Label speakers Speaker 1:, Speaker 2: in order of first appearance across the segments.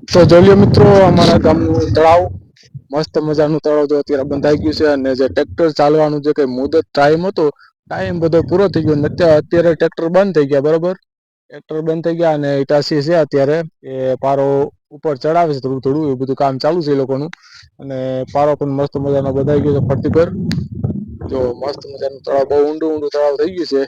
Speaker 1: તો જોઈ મિત્રો અમારા ગામનું તળાવ મસ્ત મજાનું તળાવ જો અત્યારે બંધાઈ ગયું છે અને જે ટ્રેક્ટર ચાલવાનું જે કઈ મુદત ટાઈમ હતો ટાઈમ બધો પૂરો થઈ ગયો અત્યારે ટ્રેક્ટર બંધ થઈ ગયા બરોબર ટ્રેક્ટર બંધ થઈ ગયા અને ઇટાસી છે અત્યારે એ પારો ઉપર ચડાવે છે થોડું થોડું એવું બધું કામ ચાલુ છે એ લોકોનું અને પારો પણ મસ્ત મજાનો બંધાઈ ગયો છે ફરતી પર જો મસ્ત મજાનું તળાવ બહુ ઊંડું ઊંડું તળાવ થઈ ગયું છે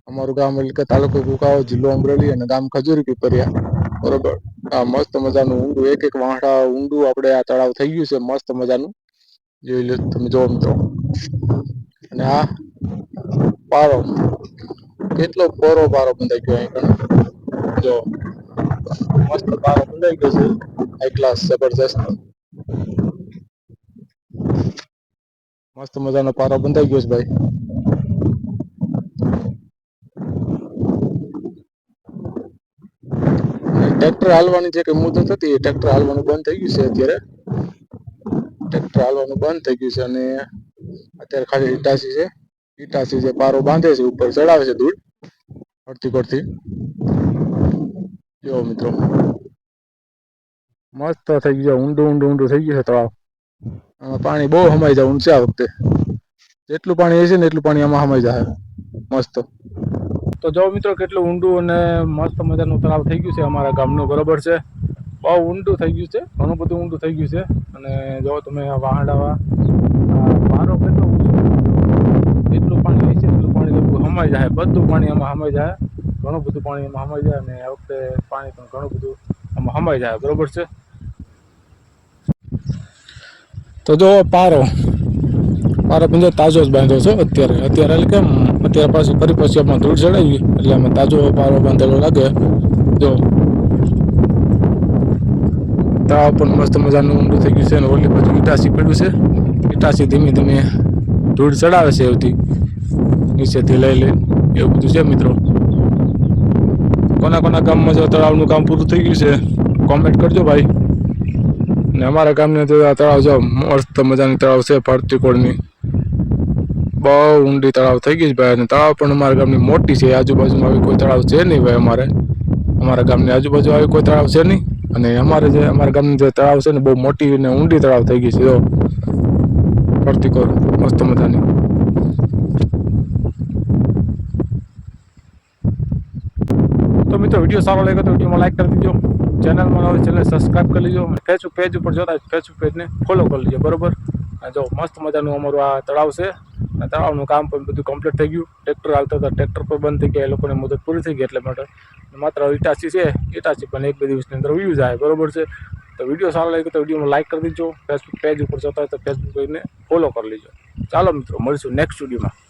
Speaker 1: અમારું ગામ એટલે કે તાલુકો કુકાવા જિલ્લો અમરેલી અને ગામ ખજૂરી પીપરિયા બરોબર આ મસ્ત મજાનું ઊંડું એક એક વાંટા ઊંડું આપણે આ તળાવ થઈ ગયું છે મસ્ત મજાનું જોઈ લો તમે જો મિત્રો અને આ પારો કેટલો પોરો પારો બંધાઈ ગયો અહીં જો મસ્ત પારો બંધાઈ ગયો છે હાઈ ક્લાસ જબરજસ્ત મસ્ત મજાનો પારો બંધાઈ ગયો છે ભાઈ ટ્રેક્ટર હાલવાની જે કઈ મુદત હતી એ ટ્રેક્ટર હાલવાનું બંધ થઈ ગયું છે અત્યારે ટ્રેક્ટર હાલવાનું બંધ થઈ ગયું છે અને અત્યારે ખાલી ઈટાસી જે પારો બાંધે છે ઉપર ચડાવે છે ધૂળ પડતી પડતી જો મિત્રો મસ્ત થઈ ગયો ઊંડું ઊંડું ઊંડું થઈ ગયું છે તળાવ આમાં પાણી બહુ હમાઈ જાય ઊંચે આ વખતે જેટલું પાણી હશે ને એટલું પાણી આમાં હમાઈ જાય મસ્ત તો જો મિત્રો કેટલું ઊંડું અને મસ્ત મજાનું તળાવ થઈ ગયું છે અમારા ગામનું બરોબર છે બહુ ઊંડું થઈ ગયું છે ઘણું બધું ઊંડું થઈ ગયું છે અને જો તમે આ વાહડાવા પારો કેટલો એટલું પાણી હશે એટલું પાણી હમાઈ જાય બધું પાણી આમાં હમાઈ જાય ઘણું બધું પાણી એમાં હમાઈ જાય અને આ વખતે પાણી પણ ઘણું બધું આમાં હમાઈ જાય બરોબર છે તો જો પારો પંજો તાજો જ બાંધ્યો છે અત્યારે એટલે કેમ અત્યારે પાછી ફરી પછી આમાં ધૂળ ચડાવી એટલે આમાં તાજો પારો બાંધેલો લાગે જો તળાવ પણ મસ્ત મજાનું ઊંડું થઈ ગયું છે અને ઓલી બાજુ ઈટાસી પડ્યું છે ઈટાસી ધીમે ધીમે ધૂળ ચડાવે છે એવથી નીચેથી લઈ એવું બધું છે મિત્રો કોના કોના ગામમાં જો તળાવનું કામ પૂરું થઈ ગયું છે કોમેન્ટ કરજો ભાઈ ને અમારા ગામને તો તળાવ જો મસ્ત મજાની તળાવ છે ભરતીકોળની બહુ ઊંડી તળાવ થઈ ગઈ છે ભાઈ અને તળાવ પણ અમારા ગામની મોટી છે આજુબાજુમાં આવી કોઈ તળાવ છે નહીં ભાઈ અમારા ગામની આજુબાજુ આવી કોઈ તળાવ છે નહીં અને અમારા ગામની જે તળાવ છે ને બહુ મોટી અને ઊંડી તળાવ થઈ ગઈ છે જો ભરતીકોળ મસ્ત મજાની તો મિત્રો વિડીયો સારો લાગ્યો તો વિડીયોમાં લાઈક કરી દીજો ચેનલમાં નવી ચેનલ સબસ્ક્રાઈબ કરી લેજો ફેસબુક પેજ ઉપર જોતા ફેસબુક પેજને ફોલો કરી લેજો બરોબર જો મસ્ત મજાનું અમારું આ તળાવ છે અને તળાવનું કામ પણ બધું કમ્પ્લીટ થઈ ગયું ટ્રેક્ટર હાલતા હતા ટ્રેક્ટર પર બંધ થઈ ગયા એ લોકોની મુદત પૂરી થઈ ગઈ એટલે માટે માત્ર ઇટાચી છે ઇટાચી પણ એક બે દિવસની અંદર વ્યૂ જાય બરોબર છે તો વિડીયો સારો લાગ્યો તો વિડીયોમાં લાઈક કરી દીજો ફેસબુક પેજ ઉપર જોતા હોય તો ફેસબુક પેજને ફોલો કરી લેજો ચાલો મિત્રો મળીશું નેક્સ્ટ વિડીયોમાં